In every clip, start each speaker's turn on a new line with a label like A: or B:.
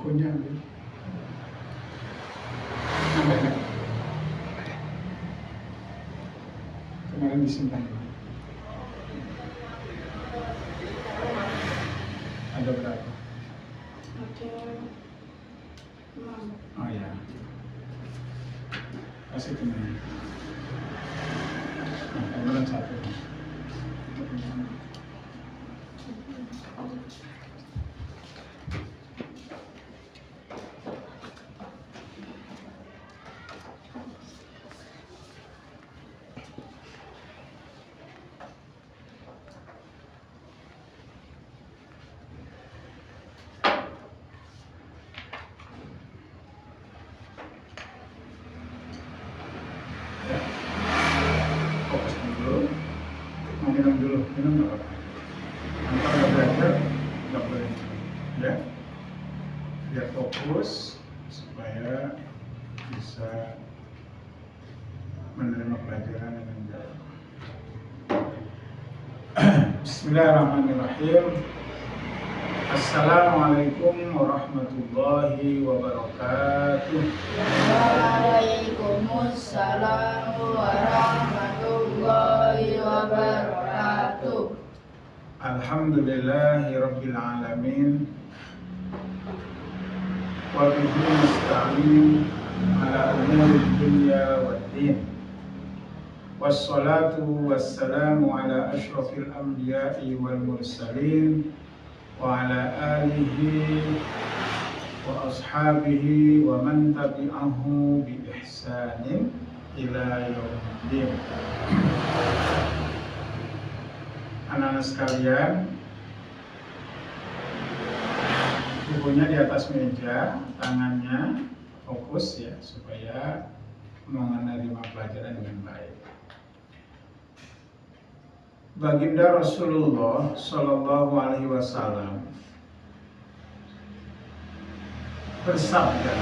A: bukunya gitu. Ada kemarin disimpan. Ada berapa?
B: Ada 6.
A: Oh ya, kasih teman. Nah, kemudian satu. Fokus dulu, mau minum dulu, minum nggak apa-apa. Kalau nggak belajar, nggak boleh, ya. Biar fokus supaya bisa menerima pelajaran dengan baik. Bismillahirrahmanirrahim. Assalamualaikum warahmatullahi wabarakatuh.
B: Waalaikumsalam warahmatullahi wabarakatuh.
A: Alhamdulillahi rabbil alamin. Wa bihi nasta'in ala umuri dunya waddin. Wassalatu wassalamu ala asyrafil anbiya'i wal mursalin wa ala alihi wa ashabihi wa man tabi'ahu bi ihsanin ila yaumiddin. Anak-anak sekalian, bukunya di atas meja, tangannya fokus ya supaya menerima pelajaran dengan baik. Baginda Rasulullah Shallallahu Alaihi Wasallam bersabda,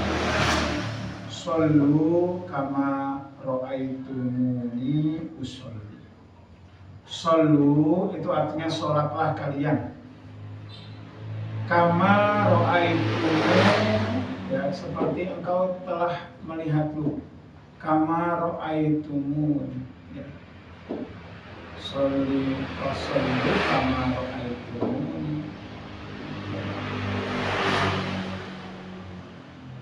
A: "Shollu kama ro'aitumuni usolli." Shollu itu artinya sholatlah kalian. Kama ro'aitumuni, ya seperti engkau telah melihatku. Kama ro'aitumuni, ya. Sholli wasallu kama ro'aitumuni.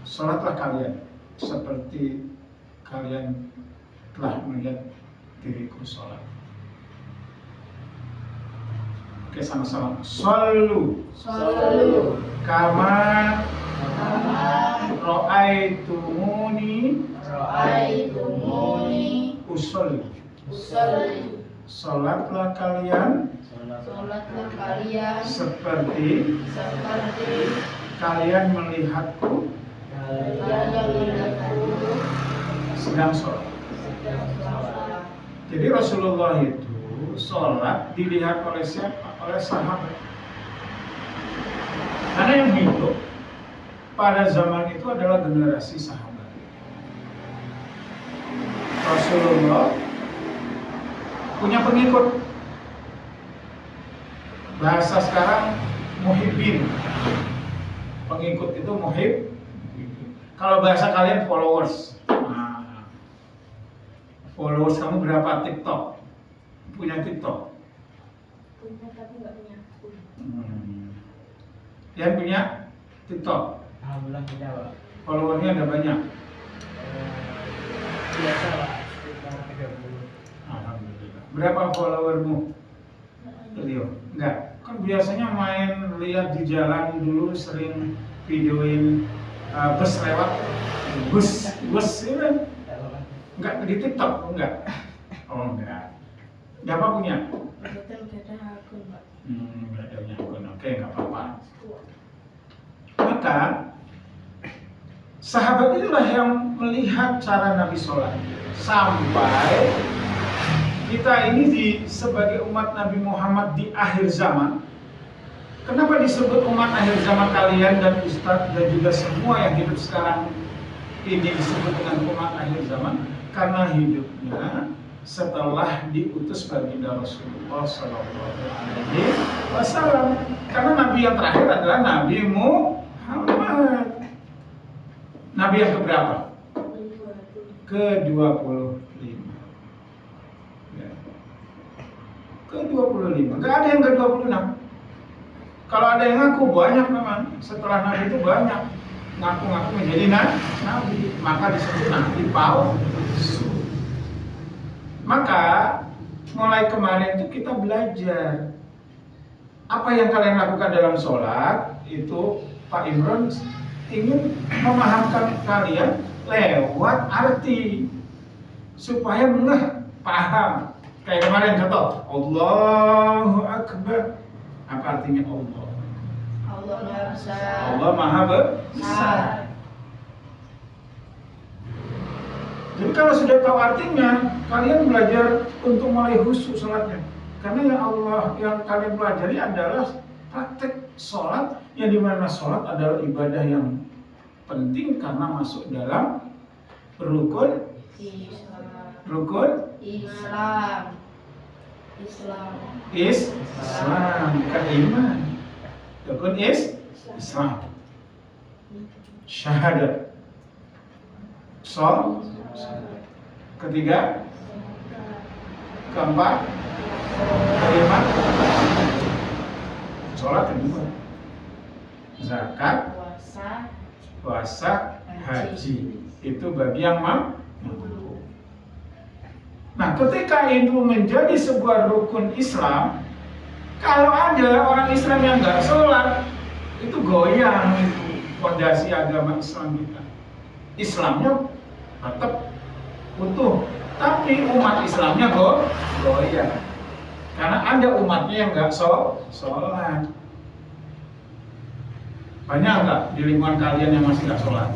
A: Sholatlah kalian seperti kalian telah melihat diriku sholat. Oke, sama-sama. Shollu kama ro'aitumuni usolli. Sholatlah kalian seperti kalian melihatku sedang sholat. Jadi Rasulullah itu sholat dilihat oleh siapa? Oleh sahabat. Karena yang hidup pada zaman itu adalah generasi sahabat. Rasulullah punya pengikut. Bahasa sekarang muhibbin. Pengikut itu muhib. Kalau bahasa kalian followers. Nah, followers kamu berapa TikTok? Punya TikTok?
B: Punya tapi nggak punya akun.
A: Yang punya TikTok?
C: Alhamdulillah punya, Pak.
A: Followernya ada banyak?
C: Biasa, Pak. Sekitar 30.
A: Alhamdulillah. Berapa followermu? Leo? Enggak. Kan biasanya main lihat di jalan dulu sering videoin bus lewat. Bus ini kan? Enggak di TikTok? Enggak. Oh enggak. Siapa punya?
B: Betul nggak ada akun, Pak.
A: Nggak ada punya akun. Oke, nggak apa-apa. Maka sahabat itulah yang melihat cara Nabi sholat sampai kita ini sebagai umat Nabi Muhammad di akhir zaman. Kenapa disebut umat akhir zaman kalian dan Ustadz dan juga semua yang hidup sekarang ini disebut dengan umat akhir zaman? Karena hidupnya setelah diutus baginda Rasulullah Sallallahu Alaihi Wasallam. Karena Nabi yang terakhir adalah Nabi Muhammad. Nabi yang keberapa?
B: Kedua.
A: Ke-25. Ya. Ke-25. Gak ada yang ke-26. Kalau ada yang ngaku banyak memang. Setelah Nabi itu banyak ngaku-ngaku menjadi Nabi. Maka disebut Nabi palsu. Maka mulai kemarin itu kita belajar apa yang kalian lakukan dalam sholat. Itu Pak Imron ingin memahamkan kalian lewat arti supaya paham. Kayak kemarin contoh Allahu Akbar. Apa artinya Allah?
B: Allah Maha Besar.
A: Allah Maha Besar. Jadi kalau sudah tahu artinya, kalian belajar untuk mulai khusyuk sholatnya. Karena yang kalian pelajari adalah praktek sholat, yang dimana sholat adalah ibadah yang penting karena masuk dalam rukun
B: Islam.
A: bukan iman. Rukun Islam. Syahadat. Ketiga, keempat, kelima, sholat kedua, zakat, puasa, haji. Itu bagi yang mampu. Nah, ketika itu menjadi sebuah rukun Islam, kalau ada orang Islam yang nggak sholat, itu goyang itu fondasi agama Islam kita. Islamnya tetap utuh, tapi umat Islamnya goyang. Karena ada umatnya yang nggak sholat. Banyak nggak di lingkungan kalian yang masih nggak sholat?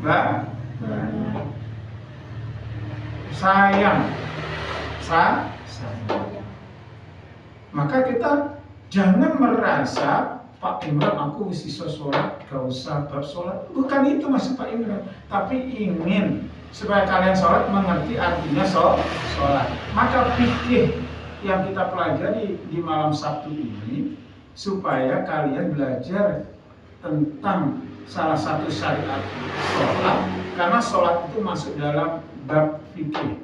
A: Banyak. Sayang. Maka kita jangan merasa Pak Imran aku bisa sholat, gak usah bersolat. Bukan itu maksud Pak Imran, tapi ingin supaya kalian sholat mengerti artinya sholat. Maka fikih yang kita pelajari di malam Sabtu ini supaya kalian belajar tentang salah satu syariat sholat, karena sholat itu masuk dalam bab fikih.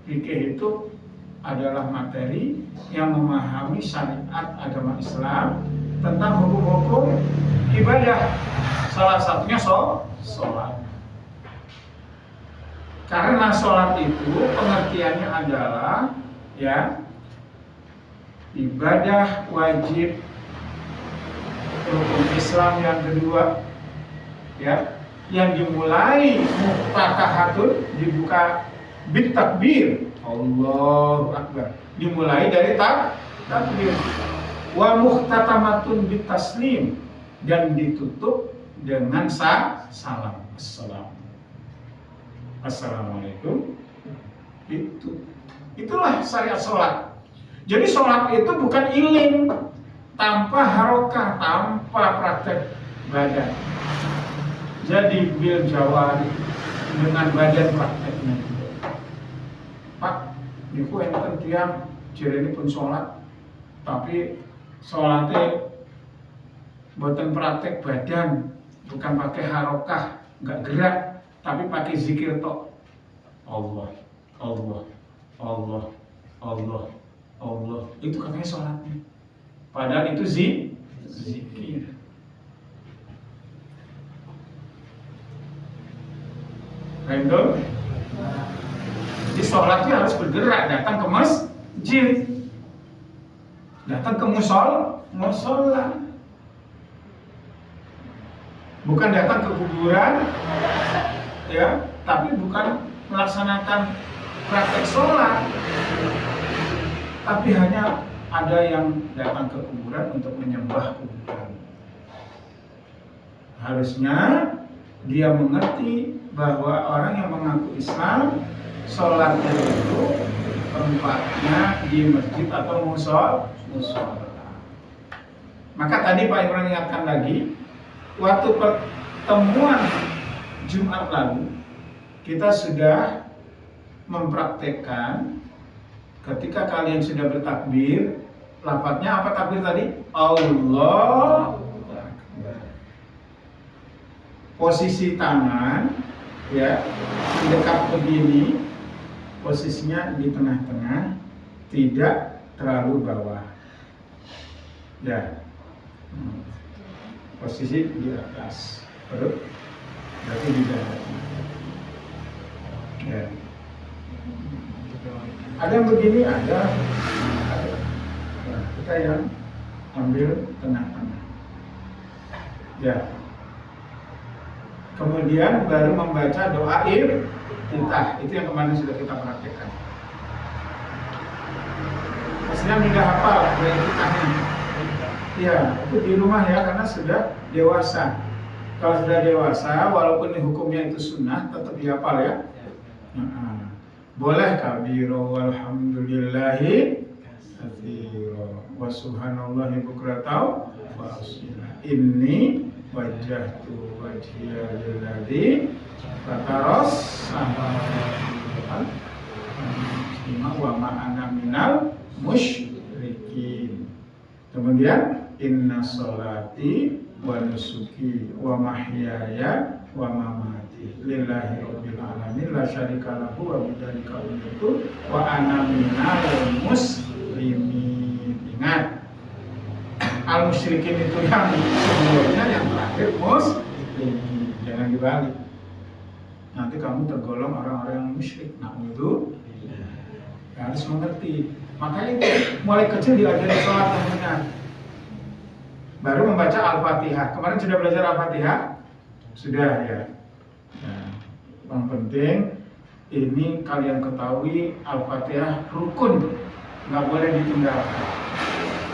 A: Fikih itu adalah materi yang memahami syariat agama Islam tentang hukum-hukum ibadah. Salah satunya sholat. Karena sholat itu pengertiannya adalah ibadah wajib rukun Islam yang kedua, yang dimulai muftatahatun, dibuka bit takbir, Allahu Akbar, dimulai dari takbir, wa muhtatamatun bit taslim, dan ditutup dengan salam. Assalamualaikum. Itulah syariat sholat. Jadi sholat itu bukan iling, tanpa harokah, tanpa praktek badan. Jadi bil jawari, dengan badan prakteknya. Pak, niku enten tiyang jerene pun sholat, tapi sholatnya buatan praktek badan, bukan pakai harokah, nggak gerak, tapi pakai zikir tok. Allah, Allah, Allah, Allah, Allah. Itu katanya sholatnya. Padahal itu zikir. Itu. Jadi sholatnya harus bergerak, datang ke masjid, datang ke musola. Bukan datang ke kuburan, tapi bukan melaksanakan praktek sholat, tapi hanya ada yang datang ke kuburan untuk menyembah kuburan. Harusnya dia mengerti bahwa orang yang mengaku Islam, sholatnya itu tempatnya di masjid atau musola. Maka tadi Pak Imran ingatkan lagi, waktu pertemuan Jumat lalu kita sudah mempraktekkan ketika kalian sudah bertakbir, lafadznya apa takbir tadi? Allah. Posisi tangan ya mendekat begini, posisinya di tengah-tengah, tidak terlalu bawah. Ya. Posisi di atas perut, berarti di dada. Ya. Ada yang begini, ada. Nah, kita yang ambil tengah-tengah. Ya. Kemudian baru membaca doa iftitah. Itu yang kemarin sudah kita praktekkan. Pastinya tidak hafal doa iftitahnya. Ya, itu di rumah ya, karena sudah dewasa. Kalau sudah dewasa, walaupun hukumnya itu sunnah, tetap dihafal ya. Boleh kabiro walhamdulillahi katsiro wa subhanallahi bukratan wa asila. Inni wajjahtu wajhiya lilladzi fataras samawati wa ma ana minal musyrikin. Kemudian inna sholati wa nusuki wa mahyaya wa mamati lillahi rabbil alamin la syarika lahu wa bidzalika umirtu wa ana minal muslimin. Ingat, al musyrikin itu yang sebelumnya, yang terakhir muslimin. Jangan dibalik, nanti kamu tergolong orang-orang yang musyrik. Nah itu harus mengerti. Makanya itu mulai kecil diajari sholat yang benar. Baru membaca Al-Fatihah. Kemarin sudah belajar Al-Fatihah? Sudah ya. Nah, yang penting ini kalian ketahui Al-Fatihah rukun, nggak boleh ditinggalkan.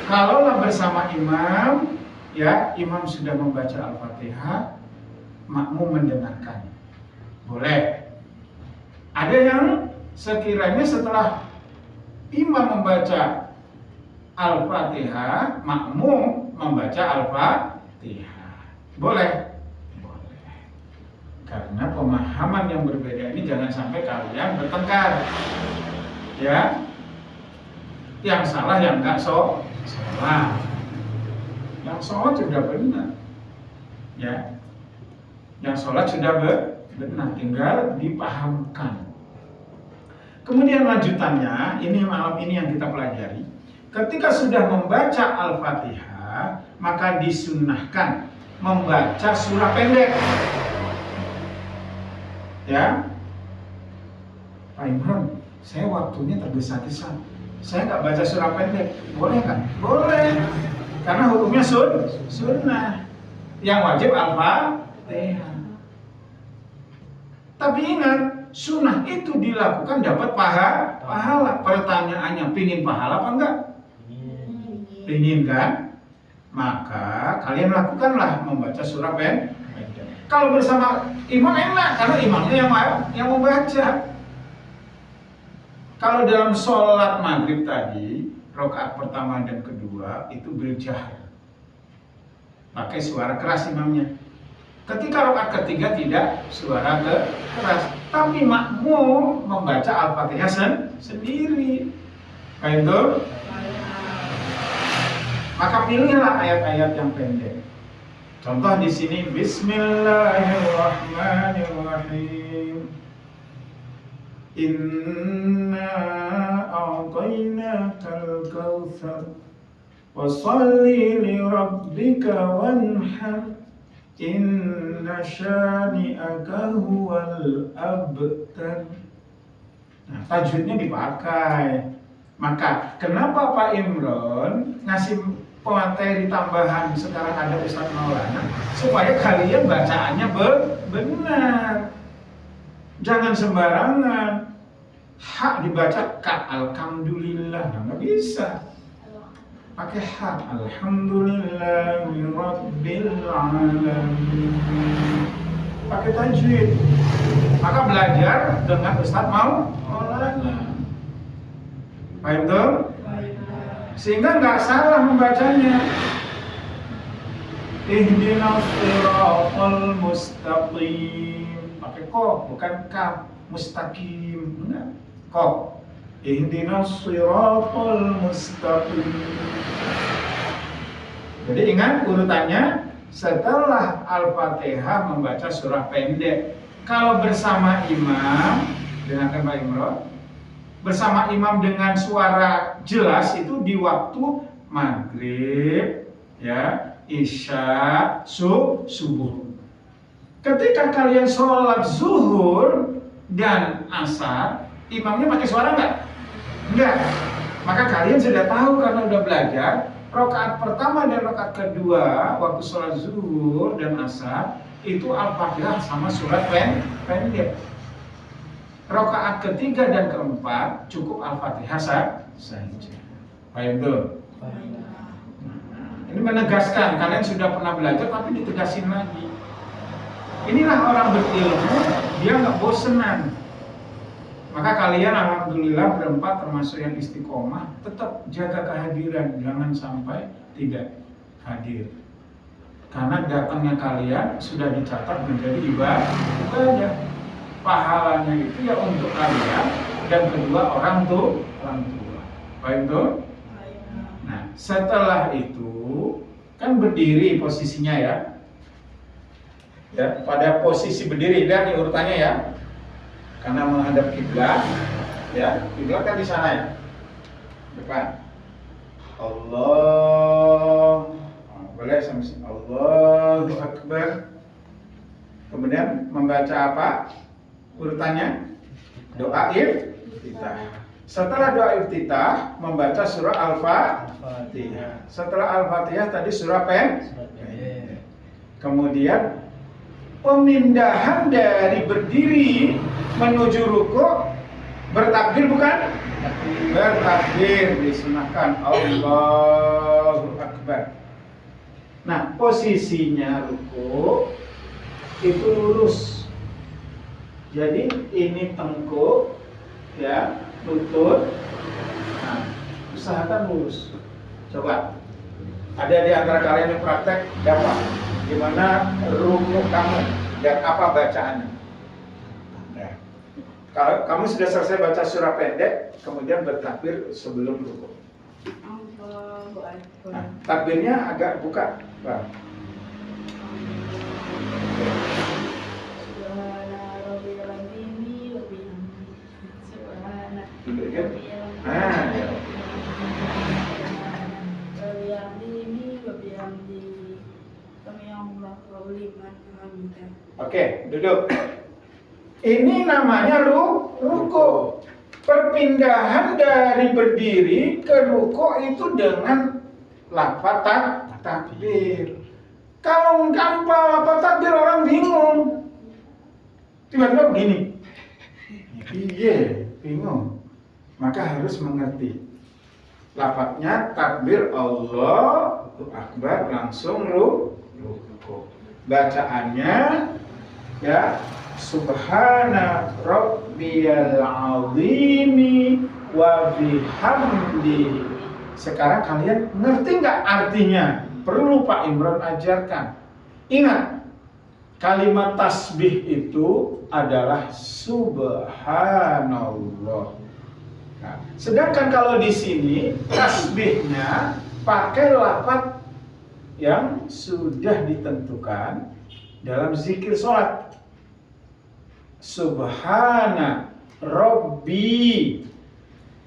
A: Kalau bersama imam, ya imam sudah membaca Al-Fatihah, makmum mendengarkan. Boleh. Ada yang sekiranya setelah imam membaca Al-Fatihah, makmum membaca Al-Fatihah. Boleh? Boleh. Karena pemahaman yang berbeda ini jangan sampai kalian bertengkar. Ya. Yang salah yang enggak salah. Yang sholat sudah benar. Ya. Yang sholat sudah benar, tinggal dipahamkan. Kemudian lanjutannya, ini malam ini yang kita pelajari. Ketika sudah membaca Al-Fatihah, maka disunnahkan membaca surah pendek. Ya, Pak Imron, saya waktunya tergesa-gesa. Saya nggak baca surah pendek, boleh kan? Boleh, karena hukumnya sunnah. Yang wajib Al-Fatihah. Tapi ingat, sunnah itu dilakukan dapat pahala. Pertanyaannya, pingin pahala apa enggak? Pingin kan? Maka kalian lakukanlah membaca surah pendek. Kalau bersama imam enak, karena imamnya yang membaca. Kalau dalam sholat maghrib tadi, rakaat pertama dan kedua itu berjahar, pakai suara keras imamnya. Ketika rakaat ketiga tidak suara keras, tapi makmum membaca Al-Fatihah sendiri. Kayak itu. Maka pilihlah ayat-ayat yang pendek. Contoh di sini, Bismillahirrahmanirrahim. Inna a'tainakal kautsar washolli li rabbika wanhar. Inna syani'aka huwal abtar. Nah, tajwidnya dipakai. Maka kenapa Pak Imron ngasih pemateri tambahan sekarang ada Ustaz Maulana, supaya kalian bacaannya benar. Jangan sembarangan. Hak dibaca ka alhamdulillah, nggak bisa. Pakai hak alhamdulillahirabbil alamin. Pakai tajwid. Maka belajar dengan Ustaz Maulana. Paham tuh? Sehingga nggak salah membacanya. Ihdinas siratal mustaqim. Pakai kaf, bukan kaf. Mustaqim, enggak. Kaf. Ihdinas siratal mustaqim. Jadi ingat urutannya, setelah Al-Fatihah membaca surah pendek. Kalau bersama imam, dengarkan Pak Imron, bersama imam dengan suara jelas itu di waktu maghrib, ya, isya, subuh. Ketika kalian sholat zuhur dan asar, imamnya pakai suara nggak? Enggak. Maka kalian sudah tahu karena udah belajar, rakaat pertama dan rakaat kedua waktu sholat zuhur dan asar itu Al-Fatihah sama surat pendek. Rakaat ketiga dan keempat cukup Al-Fatihah saja. Paham tuh? Ini menegaskan, kalian sudah pernah belajar tapi ditegasin lagi. Inilah orang berilmu, dia nggak bosenan. Maka kalian alhamdulillah berempat termasuk yang istiqomah, tetap jaga kehadiran, jangan sampai tidak hadir. Karena datangnya kalian sudah dicatat menjadi ibadah. Pahalanya itu ya untuk kalian dan kedua orang tua. Paham tuh? Nah, setelah itu kan berdiri posisinya ya. Ya, pada posisi berdiri, lihat nih urutannya ya. Karena menghadap kiblat, ya, kiblat kan di sana ya. Depan. Allah, boleh sampai sini. Allahu Akbar. Kemudian membaca apa? Urutannya doa iftitah. Setelah doa iftitah membaca surah Al-Fatihah. Setelah Al-Fatihah tadi surah pendek. Kemudian pemindahan dari berdiri menuju ruku bertakbir bukan? Bertakbir disunahkan. Allahu Akbar. Nah, posisinya ruku itu lurus. Jadi ini tengkuk, ya, lutut. Nah, usahakan lurus. Coba. Ada di antara kalian yang praktek dapat gimana ruku kamu dan apa bacaannya. Nah, kalau kamu sudah selesai baca surah pendek, kemudian bertakbir sebelum ruku.
B: Allahu Akbar.
A: Nah, takbirnya agak buka, Pak. Oke, duduk. Ini namanya ruku. Perpindahan dari berdiri ke ruku itu dengan lafaz takbir. Kalau tanpa lafaz takbir orang bingung. Tiba-tiba begini. Iya, bingung. Maka harus mengerti. Lafaznya takbir Allahu Akbar langsung ruku. Bacaannya ya Subhana Rabbiyal Azimi wa bihamdihi. Sekarang kalian ngerti nggak artinya? Perlu Pak Imron ajarkan. Ingat, kalimat tasbih itu adalah subhanallah. Nah, sedangkan kalau di sini tasbihnya pakai lafaz yang sudah ditentukan dalam zikir sholat. Subhana Rabbi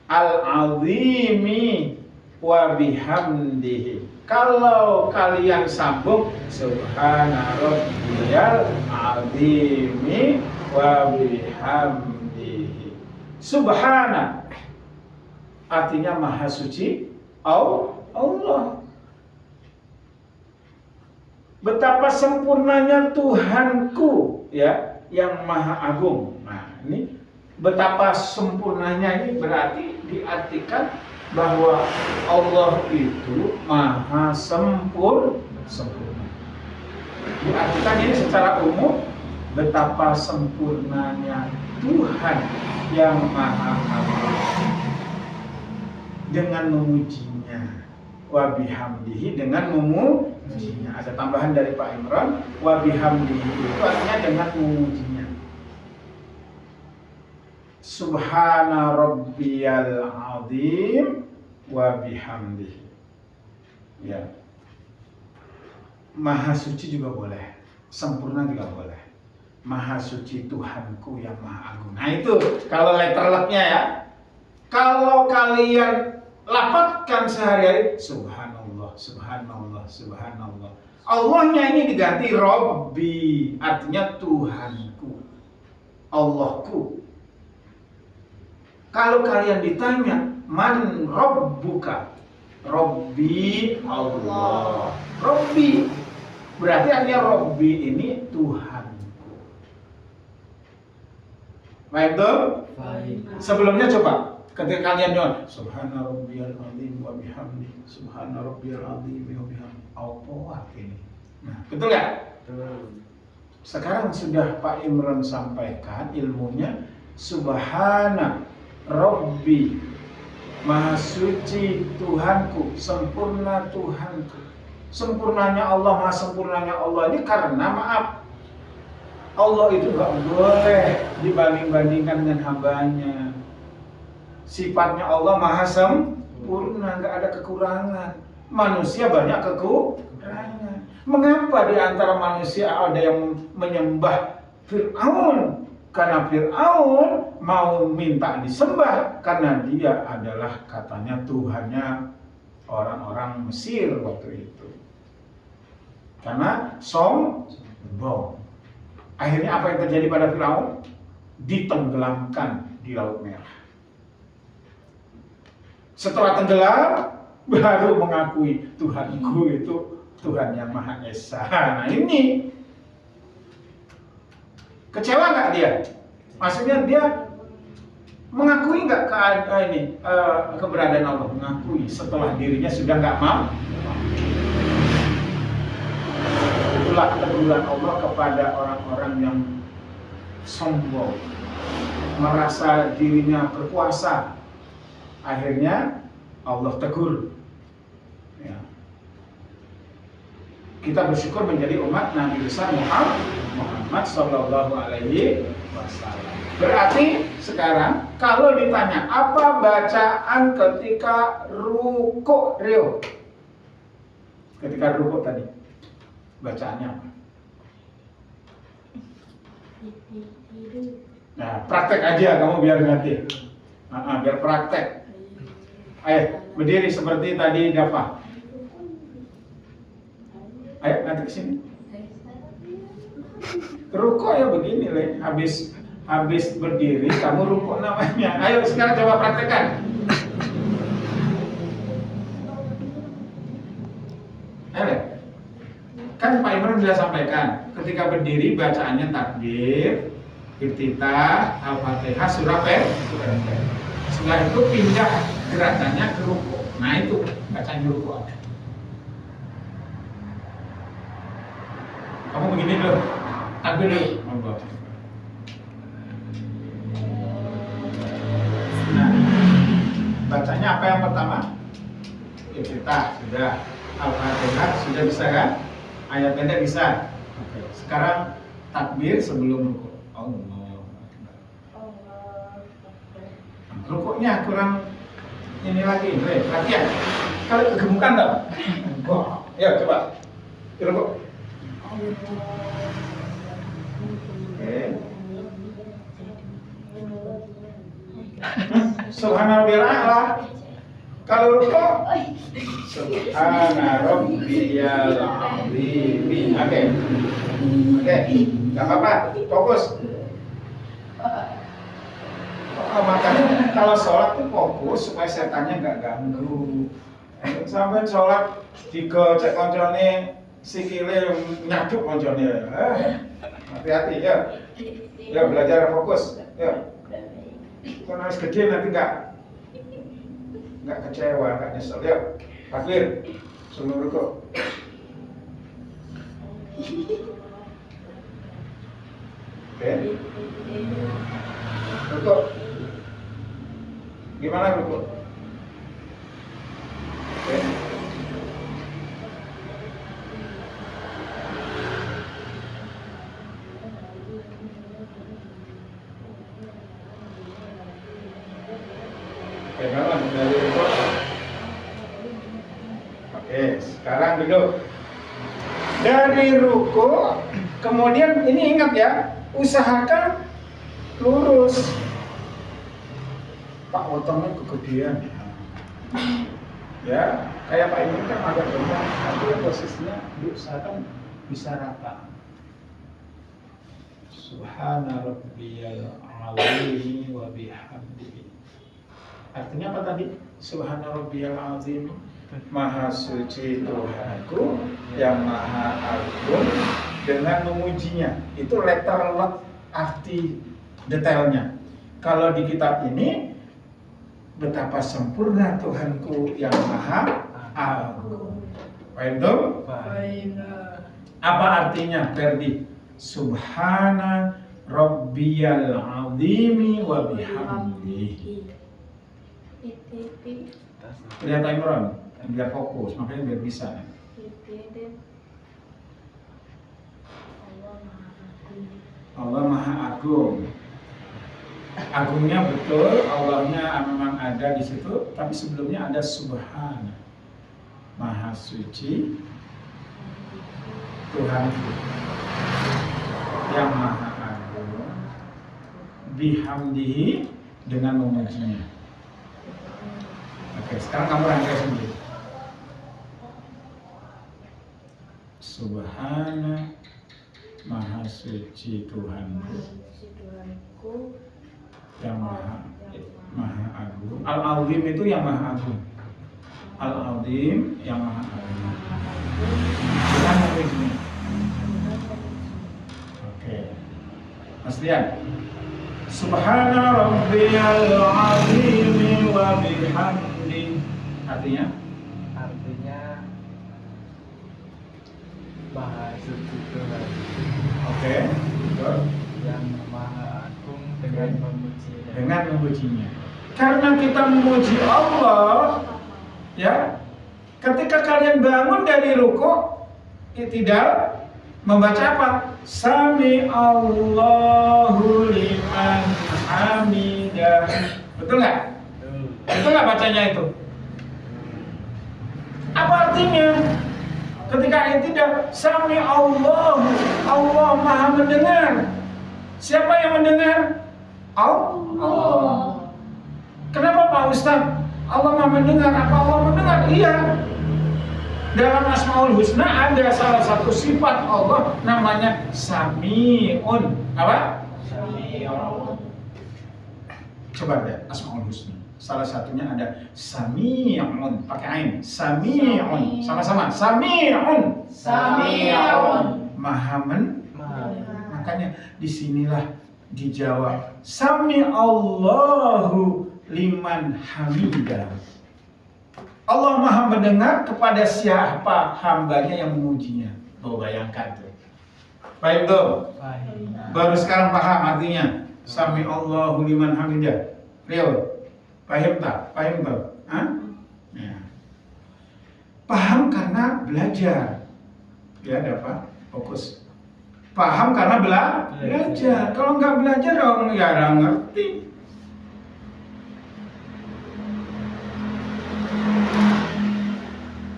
A: al-azimi wa bihamdihi. Kalau kalian sambung Subhana Rabbiyal azimi wa bihamdihi. Subhana artinya maha suci Allah. Betapa sempurnanya Tuhanku, ya, yang maha agung. Nah, ini betapa sempurnanya ini berarti diartikan bahwa Allah itu maha sempurna. Diartikan ini secara umum betapa sempurnanya Tuhan yang maha agung dengan memujinya, wa bihamdihi dengan memujinya. Ada tambahan dari Pak Imron, wa bihamdihi itu artinya dengan memujinya. Subhana Rabbiyal Azim wa bihamdihi. Ya. Maha suci juga boleh, sempurna juga boleh. Maha suci Tuhanku yang maha agung. Nah itu kalau letter luck-nya ya. Kalau kalian lapatkan sehari-hari, subhanallah, subhanallah, subhanallah. Allahnya ini diganti Robbi, artinya Tuhanku, Allahku. Kalau kalian ditanya, man Robbuka? Robbi Allah. Robbi berarti artinya Robbi ini Tuhanku. Baik tuh? Sebelumnya coba ketika kalian nyuwun subhana rabbiyal azim wa bihamdi subhana rabbiyal azim wa bihamdi apa artinya? Nah, betul ya?
C: Betul.
A: Sekarang sudah Pak Imran sampaikan ilmunya subhana rabbi maha suci Tuhanku, sempurna Tuhanku. Sempurnanya Allah, maha sempurnanya Allah ini karena maaf Allah itu gak boleh dibanding-bandingkan dengan hambanya. Sifatnya Allah maha sempurna, gak ada kekurangan. Manusia banyak kekurangan. Mengapa di antara manusia ada yang menyembah Fir'aun? Karena Fir'aun mau minta disembah karena dia adalah katanya Tuhannya orang-orang Mesir waktu itu. Karena sombong. Akhirnya apa yang terjadi pada Firaun? Ditenggelamkan di Laut Merah. Setelah tenggelam, baru mengakui Tuhanku itu Tuhan yang Maha Esa. Nah ini kecewa nggak dia? Maksudnya dia mengakui nggak keberadaan Allah? Mengakui setelah dirinya sudah nggak mau. Itulah teguran Allah kepada orang-orang yang sombong, merasa dirinya berkuasa. Akhirnya Allah tegur. Ya. Kita bersyukur menjadi umat Nabi besar Muhammad Sallallahu Alaihi Wasallam. Berarti sekarang kalau ditanya apa bacaan ketika rukuk, Rio? Ketika rukuk tadi, bacaannya apa? Nah, praktek aja kamu biar ngerti. Biar praktek. Ayo, berdiri seperti tadi Dafa. Ayo, nanti ke sini. Rukuk ya begini, Le. Habis berdiri kamu rukuk namanya. Ayo sekarang coba praktekkan. Ayo, kan Pak Imran sudah sampaikan, ketika berdiri bacaannya takbir, iftitah, Al-Fatihah, surah Pendek. Setelah itu pindah gerakannya ke rukuk. Nah itu bacaan rukuk. Kamu begini dulu, takbir dulu. Nah, bacanya apa yang pertama? Iftitah sudah, Al-Fatihah sudah bisa kan? Ayat pendek bisa. Oke. Sekarang takbir sebelum rukuk. Allah. Rukuknya kurang ini lagi, latihan. Kalau kegemukan tau? Ya coba. Rukuk. Oke. Subhanallahil a'la. Kalau rukuk Subhana rabbiyal azim. Oke. Enggak apa-apa. Fokus. Makanya kalau sholat tuh fokus supaya setannya nggak ganggu. Sampai sholat digocek koncone sikile nyabuk koncone. Hati-hati ya. Ya belajar fokus. Ya. Karena harus gede nanti nggak kecewa, nggak nyesel. Ya. Takbir. Sebelum rukuk. Oke. Rukuk. Gimana rukuk? Oke. Pegangan dari rukuk. Oke, sekarang duduk. Dari ruku, kemudian ini ingat ya, usahakan lurus. Pak otongnya kegedean. Ya, kayak Pak ini kan agak benar, tapi posisinya diusahakan bisa rata. Subhana rabbiyal azim wa bihamdihi. Artinya apa tadi? Subhana rabbiyal azim, maha suci Tuhanku yang maha agung, dengan memujinya. Itu letter arti detailnya. Kalau di kitab ini, betapa sempurna Tuhanku yang maha agung. Paham tuh? Apa artinya, Ferdi? Subhana rabbiyal azimi wa bihamdihi. Lihat Imran, biar fokus, makanya biar bisa. Allah maha agung. Agungnya betul, Allahnya memang ada di situ, tapi sebelumnya ada subhana, maha suci Tuhan yang maha agung, bihamdihi, dengan memujinya. Oke, sekarang kamu rangkai sendiri. Subhana, maha suci Tuhanku yang maha agung. Al-azim itu yang maha agung. Al-azim yang maha agung. Dengan memujinya. Oke. Mas Dian. Subhana rabbiyal azim wa bihamdi. Artinya?
C: Artinya maha suci Tuhan.
A: Oke. Betul.
C: Yang maha agung dengan memujinya.
A: Dengan memujinya. Karena kita memuji Allah, ya. Ketika kalian bangun dari ruku, i'tidal, membaca apa? Sami Allahu liman hamidah. Betul nggak? Betul nggak bacanya itu? Apa artinya? Ketika i'tidal, Sami Allahu, Allah maha mendengar. Siapa yang mendengar? Allah. Kenapa Pak Ustaz? Allah maha mendengar. Apa Allah mendengar? Iya. Dalam Asmaul Husna ada salah satu sifat Allah namanya Sami'un. Apa?
C: Sami'un.
A: Coba deh Asmaul Husna. Salah satunya ada Sami'un, pakai ain. Sami'un. Sama-sama. Sami'un.
B: Sami'un.
A: Maha
C: Maha.
A: Makanya disinilah dijawab Sami Allahu liman hamidah. Allah maha mendengar kepada siapa hambanya yang memujinya. Oh, bayangkan tuh. Baik tuh. Baru sekarang paham artinya Sami Allahu liman hamidah. Rio, paham tak? Paham tak? Hah? Ya. Paham karena belajar. Ya, dapat fokus. Paham karena belajar. Kalau nggak belajar, orang nggak ngerti.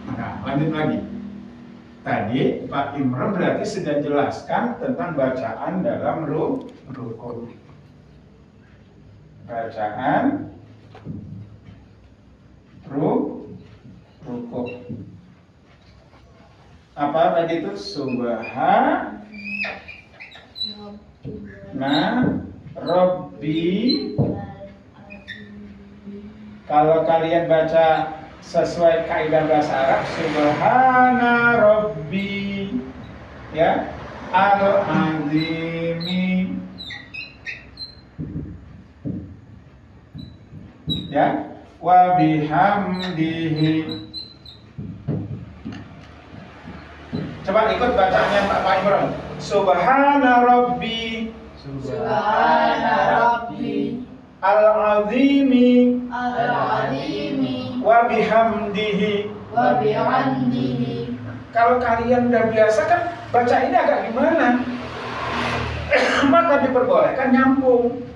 A: Maka lanjut lagi. Tadi Pak Imran berarti sudah jelaskan tentang bacaan dalam ruku. Bacaan ruku. Apa tadi itu? Subhana Rabbi. Kalau kalian baca sesuai kaidah bahasa Arab, Subhana Rabbi, ya, Al-Azimi, ya, wa bihamdihi. Coba ikut bacanya Pak Imran. Subhana Rabbi,
B: Subhana Rabbi
A: Al-Azimi,
B: Al-Azimi
A: wa bihamdihi.
B: wa bihamdihi.
A: Kalau kalian udah biasa kan baca ini agak gimana? Maka diperbolehkan nyambung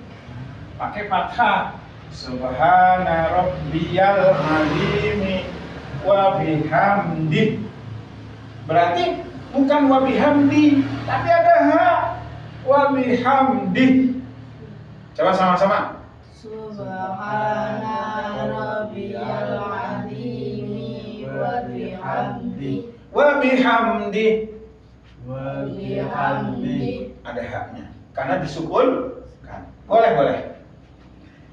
A: pakai fathah. Subhana rabbiyal azimi wa bihamdi. Berarti bukan wa bihamdi, tapi ada ha. Wa bihamdi. Coba sama-sama.
B: Subhana rabbiyal azimi wa bihamdi.
A: Wa bihamdi.
B: Wa bihamdi.
A: Ada haknya. Karena disukun kan. Boleh.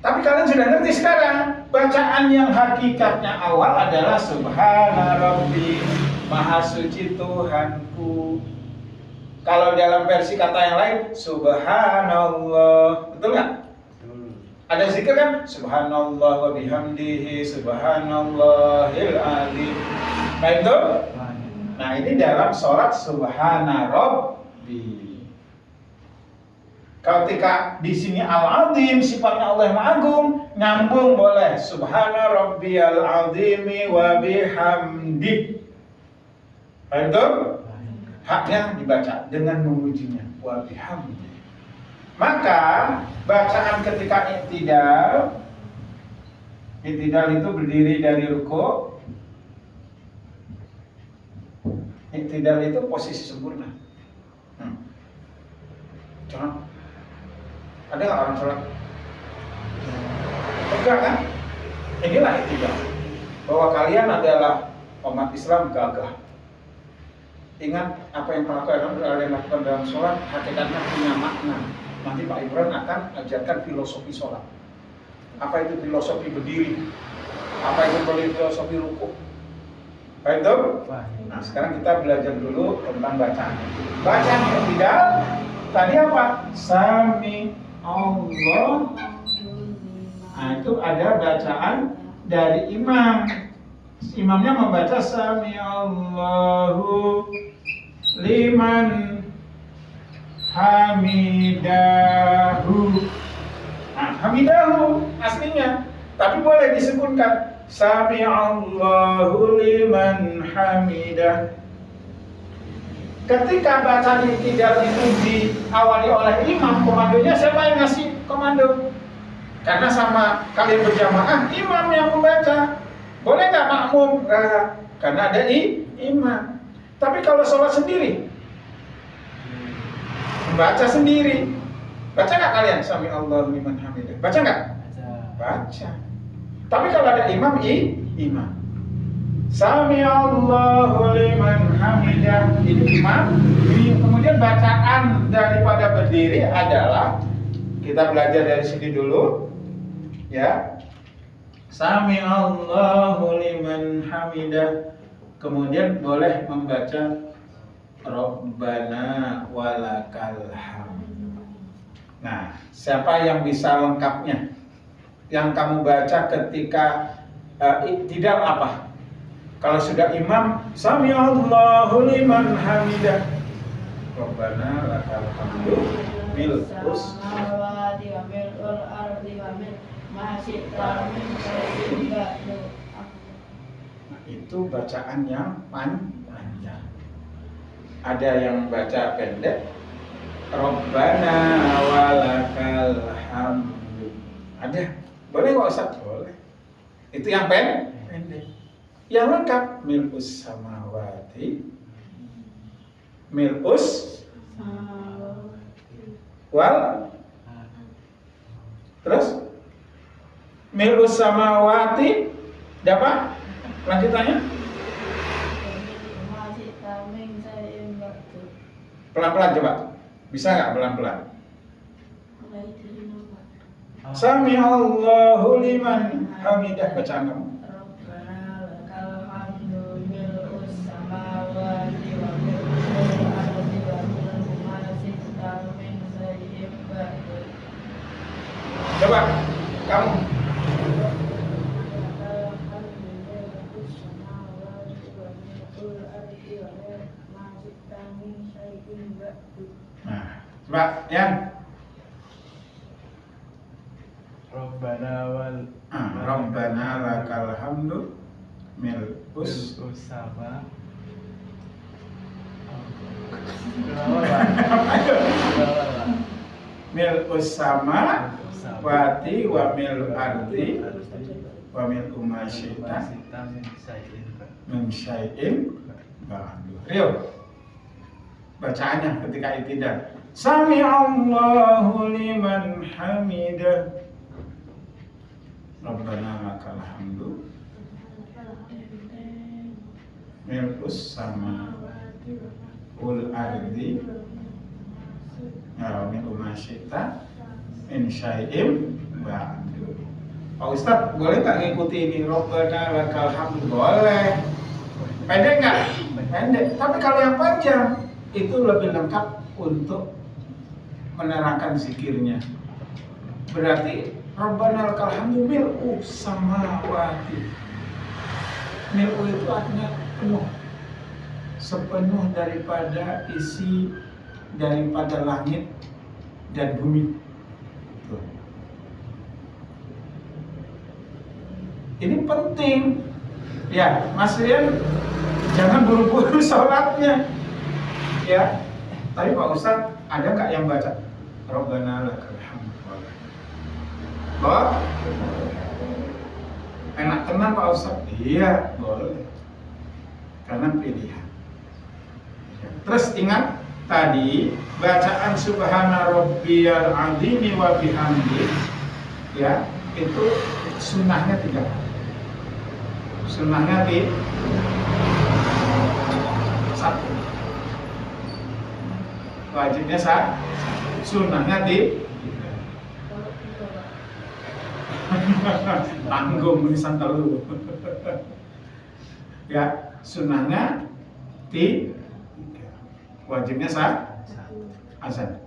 A: Tapi kalian sudah ngerti sekarang. Bacaan yang hakikatnya awal adalah Subhana Rabbi, Maha Suci Tuhanku. Kalau dalam versi kata yang lain, Subhanallah. Betul nggak? Ada zikir kan? Subhanallah wa bihamdihi, Subhanallahil azim. Nah itu? Nah ini dalam sholat Subhana Rabbi. Ketika di sini Al-Azim, sifatnya Allah yang Agung, nyambung boleh. Subhana Rabbiyal Azimi wa bihamdi. Itu haknya dibaca dengan memujinya. Wa bihamdi. Maka bacaan ketika i'tidal itu berdiri dari ruku. I'tidal itu posisi sempurna. Contoh. Ada nggak orang sholat? Enggak kan? Inilah i'tidal. Bahwa kalian adalah umat Islam gagah. Ingat apa yang kalian lakukan dalam sholat hakikatnya punya makna. Nanti Pak Imran akan ajarkan filosofi sholat. Apa itu filosofi berdiri? Apa itu filosofi ruku? Baik itu? Nah sekarang kita belajar dulu tentang bacaan. Bacaan i'tidal tadi apa? Sami Allah. Nah itu ada bacaan dari imam. Imamnya membaca Sami Allahu liman hamidahu. Nah, hamidahu aslinya, tapi boleh disebutkan Sami Allahu liman hamidah. Ketika bacaan i'tidal itu diawali oleh imam, komandonya siapa yang ngasih komando? Karena sama kalian berjamaah, imam yang membaca. Boleh nggak makmum? Karena ada imam. Tapi kalau sholat sendiri, membaca sendiri. Baca nggak kalian? Sami Allahu liman hamidah. Baca nggak? Baca. Tapi kalau ada imam, imam. Sami Allahu liman hamidah. Itu imam. Kemudian bacaan daripada berdiri adalah, kita belajar dari sini dulu, ya. Sami Allahu liman hamidah. Kemudian boleh membaca Rabbana walakal hamd. Nah, siapa yang bisa lengkapnya? Yang kamu baca ketika i'tidal apa? Kalau sudah imam, Sami Allahu liman hamidah. Rabbana lakal hamdu bil
B: samawati wa mil'ul ardi wa mil ma syi'ta min syai'in ba'du.
A: Nah, itu bacaan yang panjang. Ada yang baca pendek, Rabbana walakal hamdu. Ada? Boleh nggak Ustaz? Boleh. Itu yang pendek. Yang lengkap, mil'us samawati, mil'us wal, terus mil'us samawati, dapat lanjutannya? Pelan-pelan coba, bisa nggak pelan-pelan? Sami Allahu liman hamidah, bacaan kamu. Coba kamu. Nah, coba yang Rabbana lakal hamdu mil'us
C: sama
A: mil'us sama wati wa mil ardi wa mil umasyita min syai'in ba'du. Rio, bacaannya ketika i'tidal. Sami'allahu liman hamidah. Rabbana lakal hamdu milkus sama ul ardi ya min umasyita min syai'im ba'du. Pak Ustadz, boleh nggak ngikuti ini? Rabbana lakal hamdu. Boleh. Pendek nggak? Pendek. Tapi kalau yang panjang itu lebih lengkap untuk menerangkan zikirnya. Berarti Rabbana lakal hamdu mil'u samawati. Mil'u itu artinya penuh. Sepenuh daripada isi daripada langit dan bumi. Tuh. Ini penting. Ya, Mas Rian jangan buru-buru sholatnya. Ya. Tapi Pak Ustadz, ada nggak yang baca Rabbana lakal hamdu? Boleh? Enak tenan Pak Ustadz? Iya, boleh. Karena pilihan. Terus ingat tadi bacaan subhana rabbiyal azimi wa bihamdi, ya, itu sunnahnya 3 kali. Sunnahnya 1. Wajibnya 1. Sunnahnya 3. Tanggung tulisan telu. Ya, sunnahnya 3. Wajibnya 1. Azan.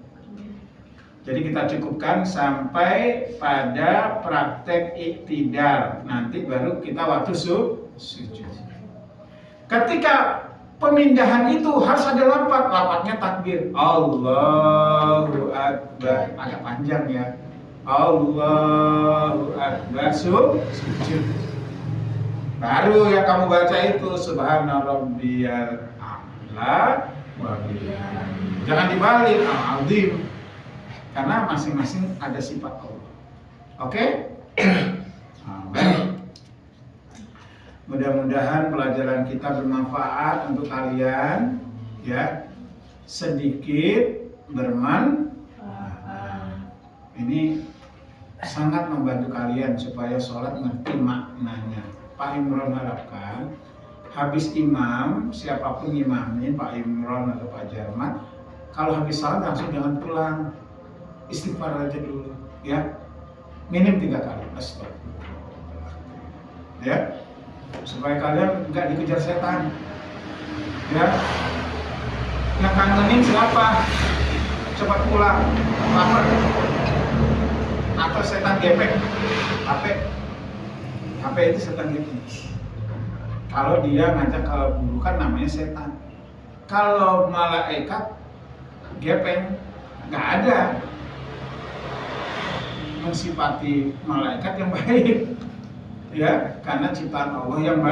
A: Jadi kita cukupkan sampai pada praktek i'tidal. Nanti baru kita waktu sujud. Ketika pemindahan itu harus ada lafaz. Lafaznya takbir. Allahu Akbar. Agak panjang ya. Allahu Akbar. Sujud. Baru yang kamu baca itu subhana rabbiyal a'la wa bihamdihi. Jangan dibalik al-azim. Karena masing-masing ada sifat Allah. Oke? Baik. Mudah-mudahan pelajaran kita bermanfaat untuk kalian, ya. Sedikit bermanfaat. Ini sangat membantu kalian supaya sholat ngerti maknanya. Pak Imron harapkan habis imam, siapapun imamin, Pak Imron atau Pak Jarman, kalau habis sholat langsung jangan pulang. Istighfar aja dulu, ya, minim 3 kali, astagfirullah, ya, supaya kalian nggak dikejar setan, ya. Yang kangenin siapa? Cepat pulang, lapar, atau setan gepek, HP itu setan gepek. Kalau dia ngajak keburukan namanya setan. Kalau malaikat gepeng, nggak ada. Mensifati malaikat yang baik, ya, karena ciptaan Allah yang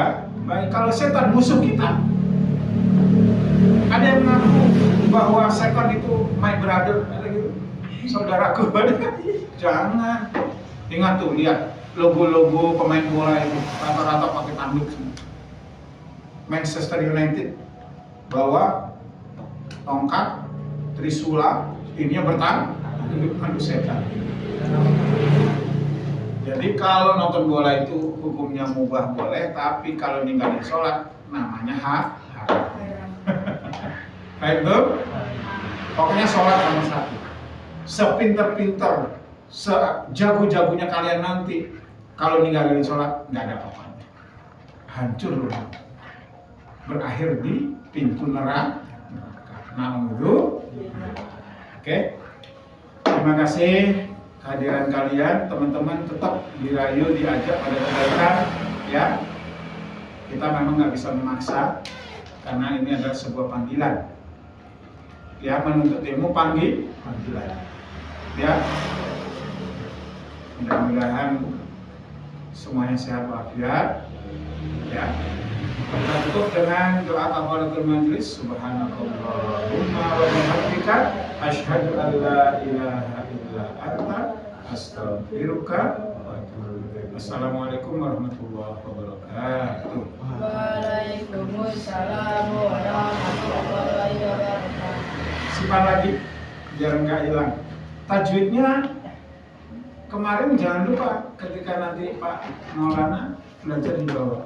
A: baik. Kalau setan musuh kita, ada yang ngaku bahwa setan itu my brother, ada gitu, saudaraku, ada. Jangan. Ingat tuh, lihat logo-logo pemain bola itu rata-rata pakai tanduk semua. Manchester United bawa tongkat trisula, ininya bertanduk setan. Jadi kalau nonton bola itu hukumnya mubah boleh, tapi kalau ninggalin sholat namanya haram. Baik tuh? Pokoknya sholat nomor 1. Sepinter-pinter, sejago-jagonya kalian nanti, kalau ninggalin sholat nggak ada apa-apanya. Hancur loh. Berakhir di pintu neraka. Na'udzu. Oke. Terima kasih kehadiran kalian, teman-teman tetap dirayu, diajak pada kebaikan, ya. Kita memang nggak bisa memaksa karena ini adalah sebuah panggilan, ya, menuntut ilmu panggilan, ya. Mudah-mudahan semuanya sehat walafiat, ya. Kita tutup dengan doa kafaratul majelis. Subhanakallahumma wa bihamdika asyhadu an la ilaha illa anta astaghfiruka wa atubu ilaik. Assalamualaikum warahmatullahi wabarakatuh.
B: Waalaikumsalam warahmatullahi wabarakatuh.
A: simpan lagi biar nggak hilang. Tajwidnya kemarin jangan lupa ketika nanti Pak Maulana belajar di bawah.